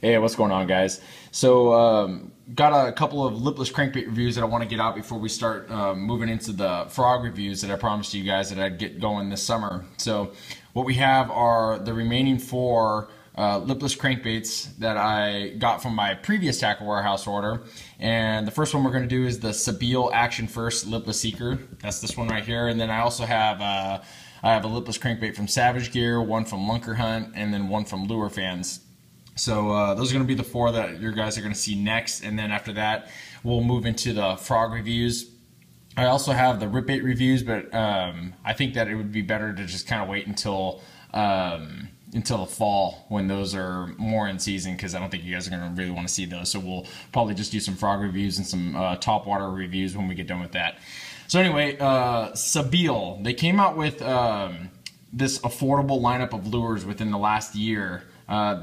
Hey, what's going on, guys? So, got a couple of lipless crankbait reviews that I want to get out before we start moving into the frog reviews that I promised you guys that I'd get going this summer. So, what we have are the remaining four lipless crankbaits that I got from my previous Tackle Warehouse order. And the first one we're going to do is the Sébile Action First Lipless Seeker. That's this one right here. And then I also have I have a lipless crankbait from Savage Gear, one from Lunker Hunt, and then one from Lure Fans. So those are going to be the four that you guys are going to see next, and then after that we'll move into the frog reviews. I also have the rip bait reviews, but I think that it would be better to just kind of wait until the fall when those are more in season, because I don't think you guys are going to really want to see those. So we'll probably just do some frog reviews and some top water reviews when we get done with that. So anyway, Sébile, they came out with this affordable lineup of lures within the last year.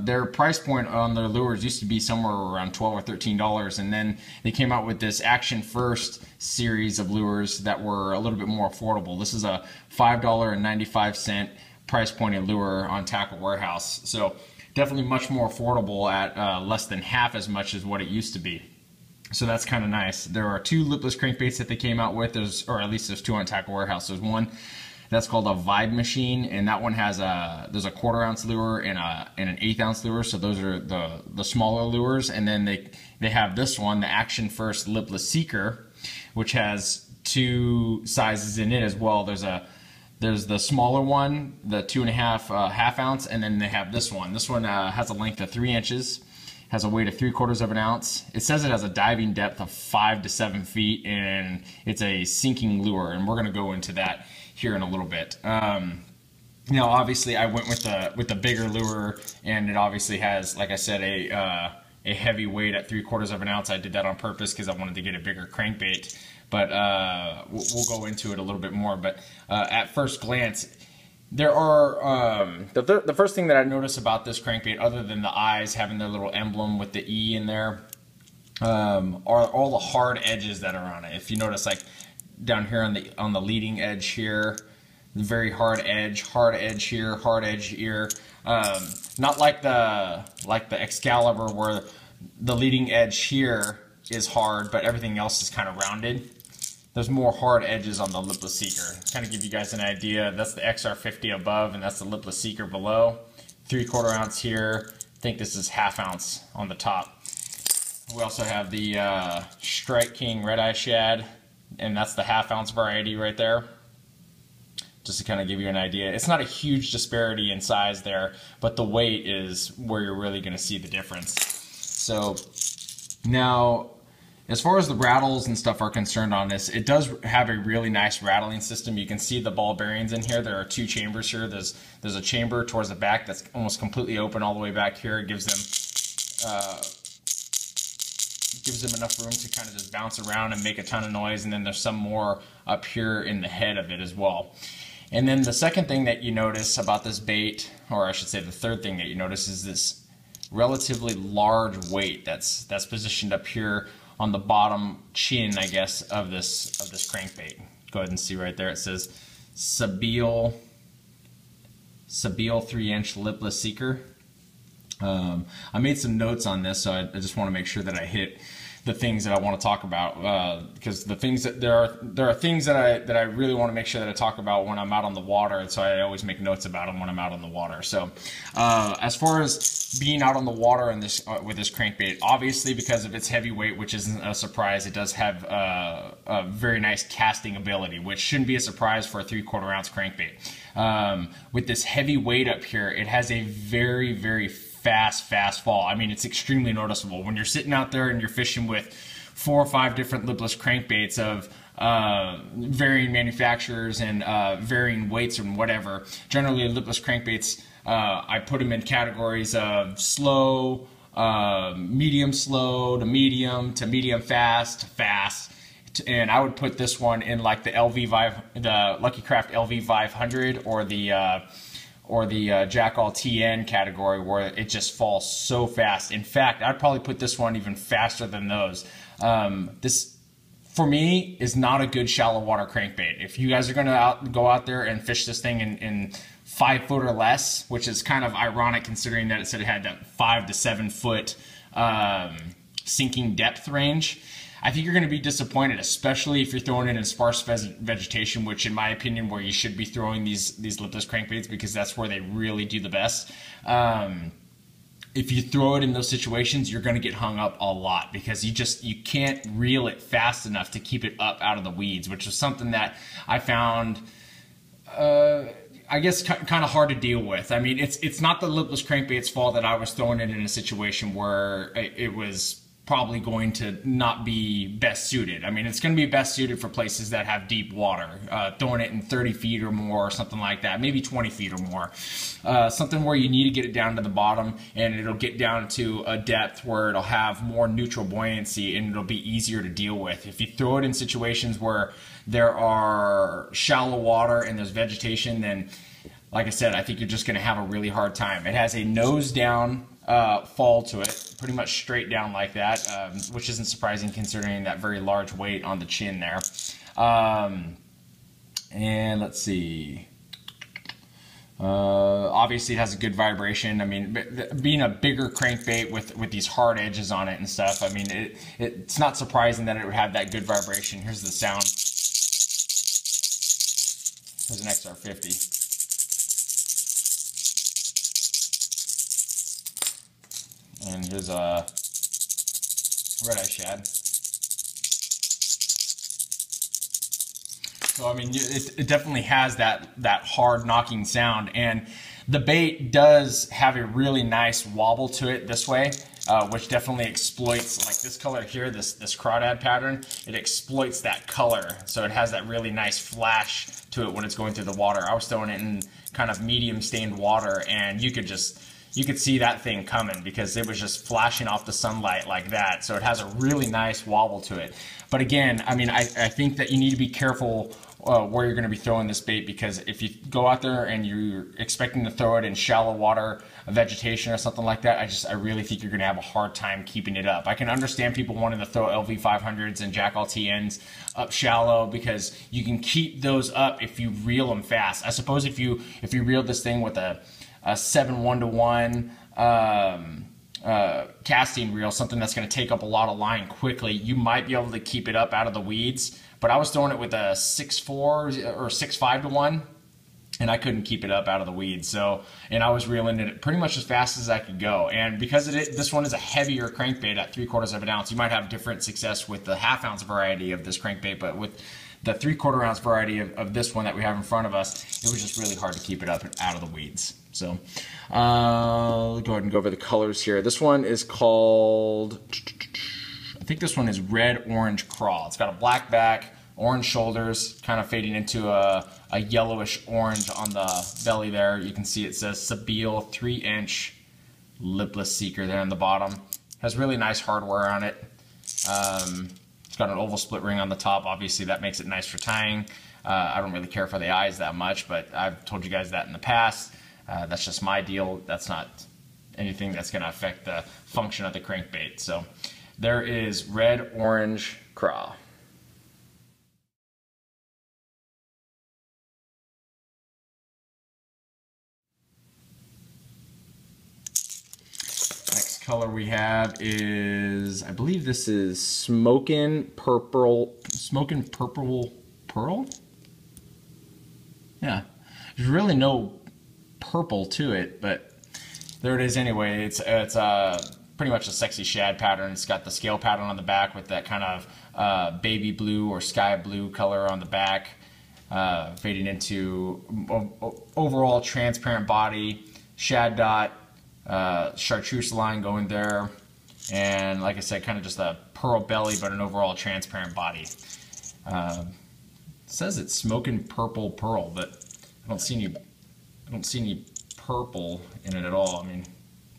Their price point on their lures used to be somewhere around $12 or $13, and then they came out with this Action First series of lures that were a little bit more affordable. This is a $5.95 price pointed lure on Tackle Warehouse, so definitely much more affordable at less than half as much as what it used to be. So that's kind of nice. There are two lipless crankbaits that they came out with, or at least there's two on Tackle Warehouse. There's one that's called a Vibe Machine, and that one has there's a 1/4 ounce lure and an 1/8 ounce lure. So those are the smaller lures. And then they have this one, the Action First Lipless Seeker, which has two sizes in it as well. There's the smaller one, the 2.5 half ounce, and then they have this one. This one has a length of 3 inches, has a weight of 3/4 ounce. It says it has a diving depth of 5 to 7 feet, and it's a sinking lure, and we're going to go into that here in a little bit. Now, obviously, I went with the bigger lure, and it obviously has, like I said, a heavy weight at 3/4 ounce. I did that on purpose because I wanted to get a bigger crankbait, but we'll go into it a little bit more. But at first glance, there are the first thing that I notice about this crankbait, other than the eyes having their little emblem with the E in there, are all the hard edges that are on it. If you notice, like down here on the leading edge here, very hard edge here, hard edge here. Not like the Excalibur, where the leading edge here is hard, but everything else is kind of rounded. There's more hard edges on the Lipless Seeker. Kind of give you guys an idea. That's the XR50 above, and that's the Lipless Seeker below. 3/4 ounce here. I think this is 1/2 ounce on the top. We also have the Strike King Red Eye Shad, and that's the 1/2 ounce variety right there. Just to kind of give you an idea. It's not a huge disparity in size there, but the weight is where you're really going to see the difference. So now, as far as the rattles and stuff are concerned on this, it does have a really nice rattling system. You can see the ball bearings in here. There are two chambers here. There's a chamber towards the back that's almost completely open all the way back here. It gives them enough room to kind of just bounce around and make a ton of noise. And then there's some more up here in the head of it as well. And then the second thing that you notice about this bait, or I should say the third thing that you notice, is this relatively large weight that's positioned up here on the bottom chin, I guess, of this crankbait. Go ahead and see right there. It says Sébile 3-inch Lipless Seeker. I made some notes on this, so I just want to make sure that I hit the things that I want to talk about, because the things that there are things that I really want to make sure that I talk about when I'm out on the water, and so I always make notes about them when I'm out on the water. So as far as being out on the water in this with this crankbait, obviously because of its heavy weight, which isn't a surprise, it does have a very nice casting ability, which shouldn't be a surprise for a 3/4 ounce crankbait. With this heavy weight up here, it has a very, very fast fall. I mean, it's extremely noticeable when you're sitting out there and you're fishing with 4 or 5 different lipless crankbaits of varying manufacturers and varying weights and whatever. Generally, lipless crankbaits, I put them in categories of slow, medium slow to medium fast, and I would put this one in like the Lucky Craft LV 500 or the Jackall TN category, where it just falls so fast. In fact, I'd probably put this one even faster than those. This, for me, is not a good shallow water crankbait. If you guys are going to go out there and fish this thing in 5 foot or less, which is kind of ironic considering that it said it had that 5 to 7 foot sinking depth range. I think you're going to be disappointed, especially if you're throwing it in sparse vegetation, which in my opinion where you should be throwing these lipless crankbaits, because that's where they really do the best. If you throw it in those situations, you're going to get hung up a lot because you can't reel it fast enough to keep it up out of the weeds, which is something that I found I guess kind of hard to deal with. I mean, it's not the lipless crankbait's fault that I was throwing it in a situation where it was probably going to not be best suited. I mean, it's going to be best suited for places that have deep water, throwing it in 30 feet or more or something like that, maybe 20 feet or more. Something where you need to get it down to the bottom and it'll get down to a depth where it'll have more neutral buoyancy and it'll be easier to deal with. If you throw it in situations where there are shallow water and there's vegetation, then like I said, I think you're just going to have a really hard time. It has a nose down fall to it, pretty much straight down like that, which isn't surprising considering that very large weight on the chin there. And let's see. Obviously it has a good vibration. I mean, being a bigger crankbait with these hard edges on it and stuff, I mean, it's not surprising that it would have that good vibration. Here's the sound. Here's an XR50. And here's a red-eye shad. So I mean, it definitely has that hard knocking sound, and the bait does have a really nice wobble to it this way, which definitely exploits, like this color here, this crawdad pattern. It exploits that color, so it has that really nice flash to it when it's going through the water. I was throwing it in kind of medium stained water, and you could see that thing coming because it was just flashing off the sunlight like that. So it has a really nice wobble to it. But again, I mean, I think that you need to be careful where you're going to be throwing this bait, because if you go out there and you're expecting to throw it in shallow water, vegetation or something like that, I really think you're going to have a hard time keeping it up. I can understand people wanting to throw LV500s and Jack LTNs up shallow because you can keep those up if you reel them fast. I suppose if you reel this thing with a 7-1-1 casting reel, something that's going to take up a lot of line quickly, you might be able to keep it up out of the weeds. But I was throwing it with a 6-4 or 6-5-1, and I couldn't keep it up out of the weeds. So, and I was reeling it pretty much as fast as I could go. And because this one is a heavier crankbait at 3/4 of an ounce, you might have different success with the 1/2 ounce variety of this crankbait, but with the 3/4 ounce variety of this one that we have in front of us, it was just really hard to keep it up out of the weeds. So go ahead and go over the colors here. This one is called, I think this one is Red Orange Crawl. It's got a black back, orange shoulders, kind of fading into a yellowish orange on the belly there. You can see it says Sébile 3-inch Lipless Seeker there on the bottom. Has really nice hardware on it. It's got an oval split ring on the top. Obviously that makes it nice for tying. I don't really care for the eyes that much, but I've told you guys that in the past. That's just my deal. That's not anything that's going to affect the function of the crankbait. So there is Red Orange Crawl. Next color we have is, I believe this is Smokin' Purple Pearl? Yeah, there's really no purple to it, but there it is anyway. It's pretty much a sexy shad pattern. It's got the scale pattern on the back with that kind of baby blue or sky blue color on the back, fading into overall transparent body, shad dot, chartreuse line going there, and like I said, kind of just a pearl belly but an overall transparent body. It says it's Smokin' Purple Pearl, but I don't see any purple in it at all. I mean,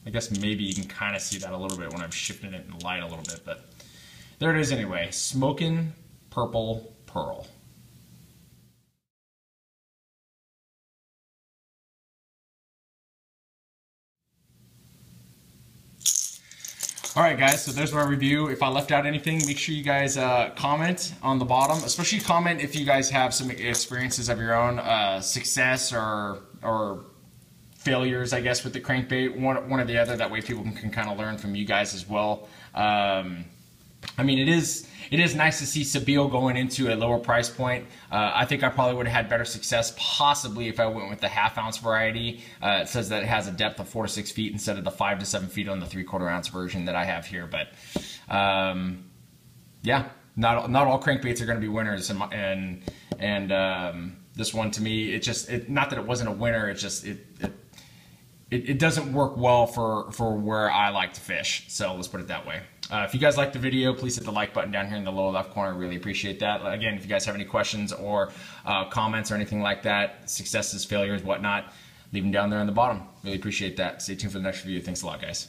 I guess maybe you can kind of see that a little bit when I'm shifting it in the light a little bit, but there it is anyway. Smokin' Purple Pearl. All right, guys, so there's my review. If I left out anything, make sure you guys comment on the bottom, especially comment if you guys have some experiences of your own, success or failures, I guess, with the crankbait, one or the other. That way people can kind of learn from you guys as well. I mean, it is nice to see Sébile going into a lower price point. I think I probably would have had better success possibly if I went with the 1/2 ounce variety. It says that it has a depth of 4 to 6 feet instead of the 5 to 7 feet on the 3/4 ounce version that I have here. But yeah, not all crankbaits are going to be winners, and this one to me, not that it wasn't a winner, it doesn't work well for where I like to fish. So let's put it that way. If you guys liked the video, please hit the like button down here in the lower left corner. I really appreciate that. Again, if you guys have any questions or comments or anything like that, successes, failures, whatnot, leave them down there on the bottom. Really appreciate that. Stay tuned for the next review. Thanks a lot, guys.